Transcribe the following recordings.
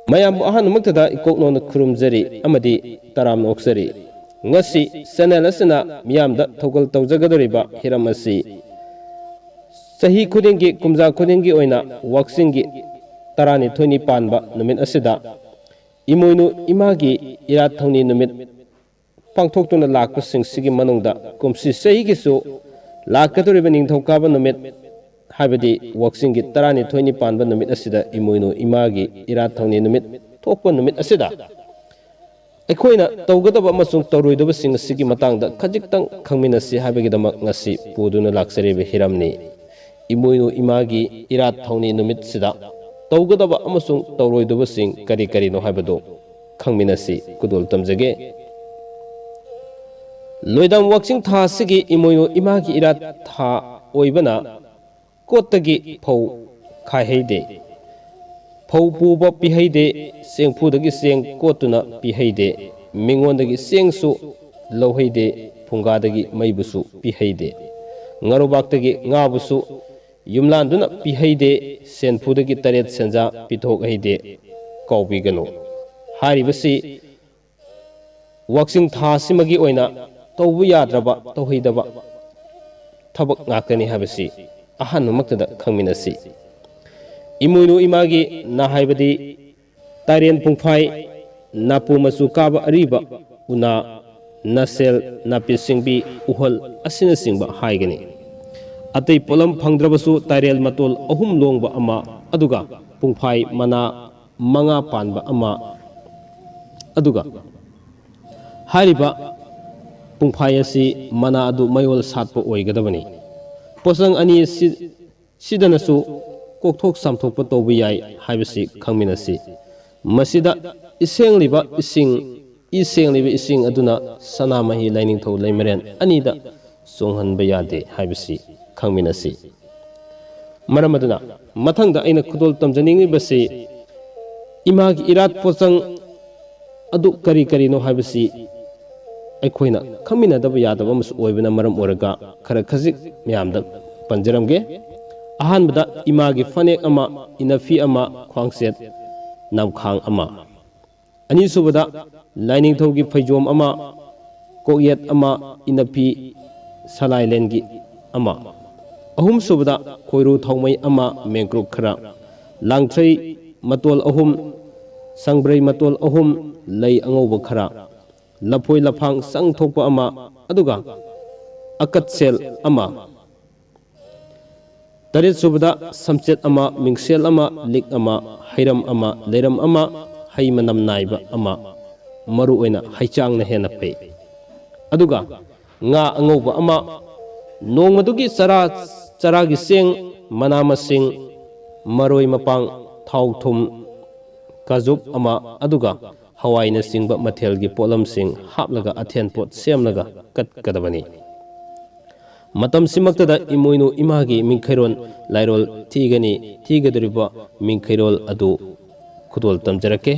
mayam ahan maktada ikokno khurumjari amadi taram noksari ngasi channel asina miyamda thogal tawjagadoriba hiram asi sahi khudingi kumja khudingi oina waksingi tarani thoni panba numit asida imoinu imagi irat thongni numit pangthoktuna lakpa singsigi manungda kumsi sahi gisu lakadoriba ningthokaba numit habadi waksingi tarani thoni panba numit asida imoinu imagi irat thongni numit thokpa numit asida Eikhoina Tougadaba amasung Touroidaba sing asigi matangda khajiktang khangminasi habagidama ngasi puduna laksaribe hiramni Imoinu Imagi Irat thongni numit sida Tougadaba amasung Touroidaba sing kari kari no habado khangminasi kudul tamjage loidam waksing tha sigi Imoinu Imagi Irat tha oibana kotagi phau khaheide phau puba pihaide sengphudagi seng kotuna pihaide mingondagi sengsu lohheide phungadagi maibusu pihaide ngarubaktagi ngabusu yumlanduna pihaide senphudagi taret senja pithok haide kaubigano haribasi waksing thasimagi oina tawbu yadraba tawheidaba thabak ngakani habasi ahan maktada khangminasi Imoinu Imagi na haibadi tarian pungfai napu masu kaba ariba una nasel napi singbi uhal asina singba haigani atai polam phangdrabasu tarial matol ahum longba ama aduga pungfai mana manga panba ama aduga hariba pungfai asi mana adu mayol satpa oigadabani posang ani sidanasu kokthok samthokpa tawba yai haibasi khangminasi masida isengliba ising aduna sanamahi lainingthau laimaren anida songhanba yade haibasi khangminasi maramaduna mathangda aina khudol tamjaningi basi imagi irat posang adu kari kari no haibasi Eikhoina khangminadaba yadaba mas oibana maram oraga khara khajik myamda panjaramge ahanbada imagi fanek ama inafi ama khwangset namkhang ama anisubada lainingthaugi faijom ama kokyet ama inafi salailengi ama ahum subada khoiru thongmai ama mengkruk khara langthrei matol ahum sangbrai matol ahum lei angoba khara lapoi laphang sangthokpa ama aduga akatsel ama Tarit subada samchet ama mingsel ama lik ama hairam ama leiram ama haimanam naiba ama maru oina haichang na hena pe aduga nga angoba ama nongmadugi charagi seng manamasing maroi mapang thau thum kazub ama aduga hawaina singba mathelgi polam sing haplaga athen pot semlaga kat kadabani matam simaktada Imoinu Imagi mingkhairon lairol thigadoriba mingkhairol adu khudol tamjarake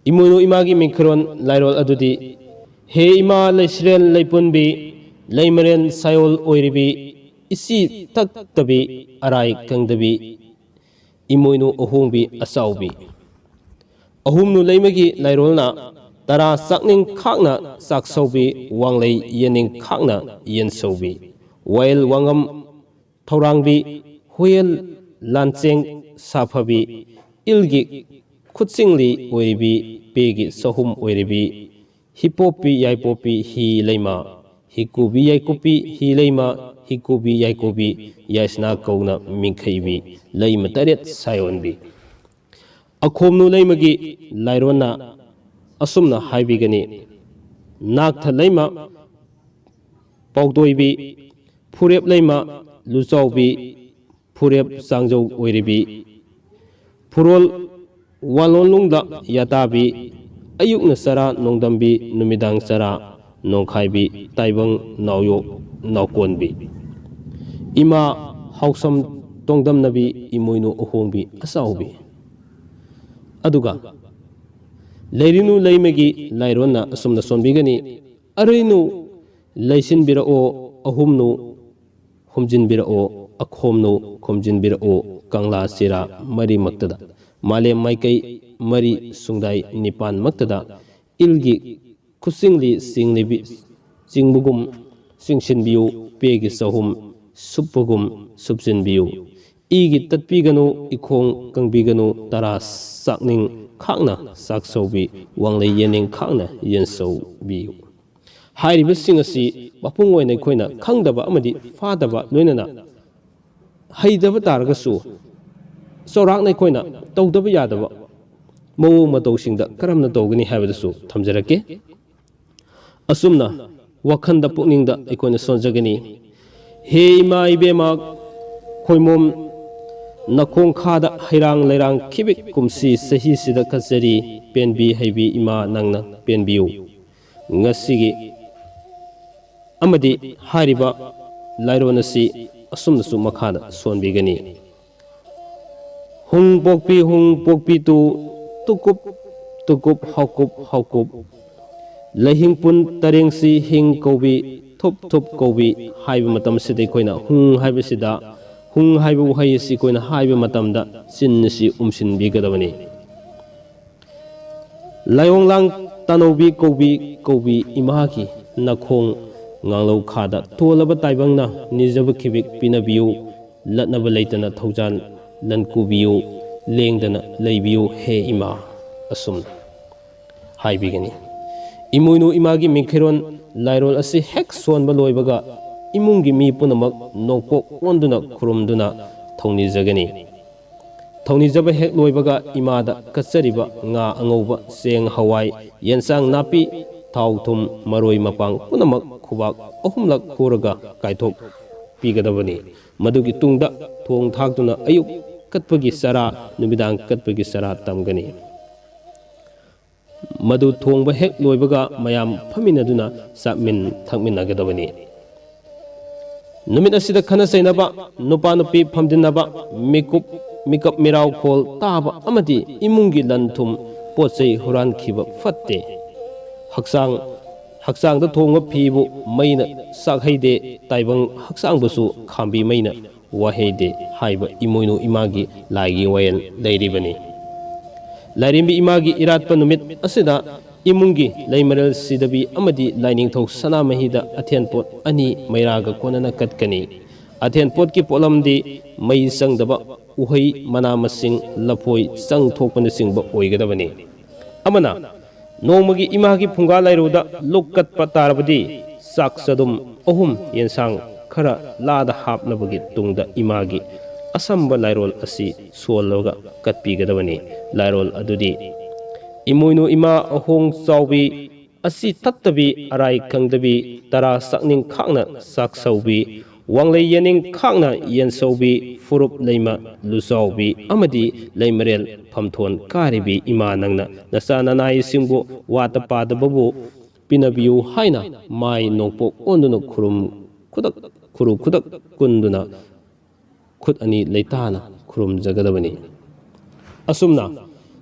Imoinu Imagi mingkhairon lairol adudi he ima leisren leipunbi leimaren sayol oiribi isi taktabi arai kangdabi Imoinu ohongbi asaubi ahumnu leimagi lairolna tara sakning khakna saksaubi wanglei yening khakna yen saubi wail wangam thaurangbi huel lancheng safabi ilgi khutsingli oiribi pegi sahum oiribi hipopi yaipopi hi leima hikubi yaikopi hi leima hikubi yaikobi yaisna kauna mingkhaibi leima taret sayonbi akhomnu leimagi lairona asumna haibigani naktha leima paukdoibi phurep leima luchaubi phurep sangjau oiribi phurol walonlungda yatabi ayukna sara nongdambi numidang sara nongkhaibi taibang nauyo naukonbi ima hausam tongdamnabi Imoinu ohongbi asaubi aduga leirinu leimagi lairona asumna sonbigani arinu leisinbirao ahumnu humjinbirao akhomnu khomjinbirao kangla sira mari maktada Malem Maikai Mari Sungdai Nipan Maktada Ilgi Kusingli Singlibi Singbugum Singsinbiu Pegi Sahum Supugum Subsinbiu Igi Tatpiganu Ikong Kangbiganu Tara Sakning Khangna Saksobi Wanglei Yening Khangna Yensobiu Hairibasing asi mapung oina Eikhoina khangdaba amadi fadaba loinana haidaba taragasu sorakna Eikhoina tawdaba yadaba mawong matawsingda karamna tawgani haibadasu thamjarake asumna wakhanda pukningda Eikhoina sonjagani he ima ibema khoimom nakhong khada hairang lairang khibik kumsi sahi sida khasari penbi haibi ima nangna penbiu ngasigi amadi hariba laironasi asumnasu makhada sonbigani hung pokpi tu tukup tukup haukup lahingpun tarengsi hing kobi thup kobi haiba matam sida Eikhoina hung haiba sida hung haiba uhai si koina haiba matamda sinnasi umsinbigadabani layonglang tanobi kobi imagi nakhong nganglau khada tolaba taibangna nijaba khibik pinabiu latnaba leitana thaujan lankubiu lengdana leibiu he ima asum haibigani Imoinu Imagi Mingkhiron lairol asi hek sonba loibaga imungi mi punamak nokpok onduna khurumduna thongnijagani thongnijaba hek loibaga imada katsariba nga angauba seng hawai yensang napi thau thum maroi mapang punamak khubak ahumlak khuraga kaithok pigadabani madugi tungda thong thaktuna ayuk katpagi sara numidang katpagi sara tamgani madu thongba hek loibaga mayam phaminaduna sakmin thakminagadabani numit asida khana sainaba nupa nupi phamdinaba mikap mirau khol taba amadi imungi lanthum pochei huran khiba fatte haksang da thongba phibu maina sakhaide taibang haksang busu khambi maina waheide haiba Imoinu Imagi laigi wayan leiribani lairimbi Imagi Irat panumit asida imungi laimaral sidabi amadi laining thok sanamahida athenpot ani mairaga konana katkani athenpot ki polamdi mai sangdaba uhai mana masing lapoi sang thokpana singba oigadabani amana nongmagi Imagi phunga lairuda lukkat patarabadi saksadum ohum yensang khara lada hapnabagi tungda Imagi asamba lairol asi solloga katpigadabani lairol adudi Imoinu Ima ahong chawbi asi tattabi arai khangdabi tara sakning khakna saksaubi wanglei yening khakna yensaubi furup leima lusaubi amadi leimarel phamthon karibi ima nangna nasana nai singbu wata padababu pinabiu haina mai nokpok onduna khudak kunduna khut ani leitana khurum jagadabani asumna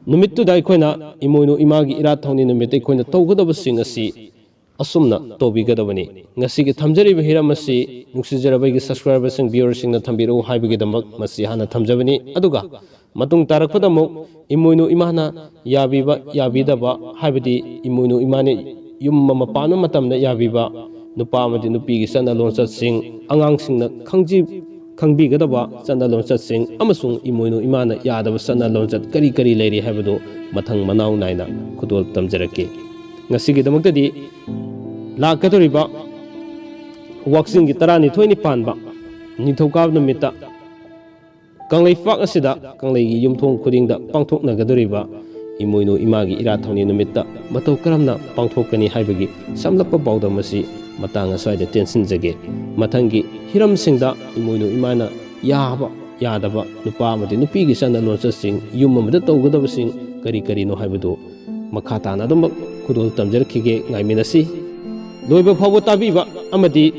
numittu da Eikhoina Imoinu Imagi Irat thongni numit Eikhoina tawgadaba sing asi asumna tobigadabani ngasigi thamjariba hiram asi nuksijarabaigi subscriber sing viewer sing na thambiru haibigidamak masi hana thamjabani aduga matung tarakpadamuk Imoinu Imana yabiba yabidaba haibidi Imoinu Imani yumma mapana matamna yabiba nupa amadi nupigi sana lonsat sing angang singna khangbigadaba sana lonsat sing amasung Imoinu Imana yadaba sana lonsat kari leiri haibadu mathang manau naina khudol tamjarake ngasigidamaktadi lakadoriba waksingi tarani thoini panba nithokab numita kanglei fak asida kanglei gi yumthong khudingda pangthoknagadoriba Imoinu Imagi Irat thongni numita matau karamna pangthokani haibagi samlappa bawdamasi matang aswaida tension jage mathangi hiram singda Imoinu Imana yadaba nupa amadi nupigi sana lonsasing yum amada tawgadabasing kari no haibadu makhata na dum khudol tamjarkhige ngaiminasi loiba phawo tabiba amadi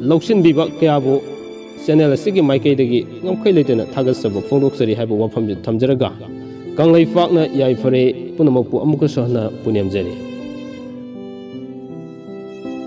loksin biba kyabu channel asigi maikaidagi ngamkhai leitena thagasaba phongdoksari haiba wafam thamjaraga kanglei fakna yai fare punamakpu amuka sohna punyamjari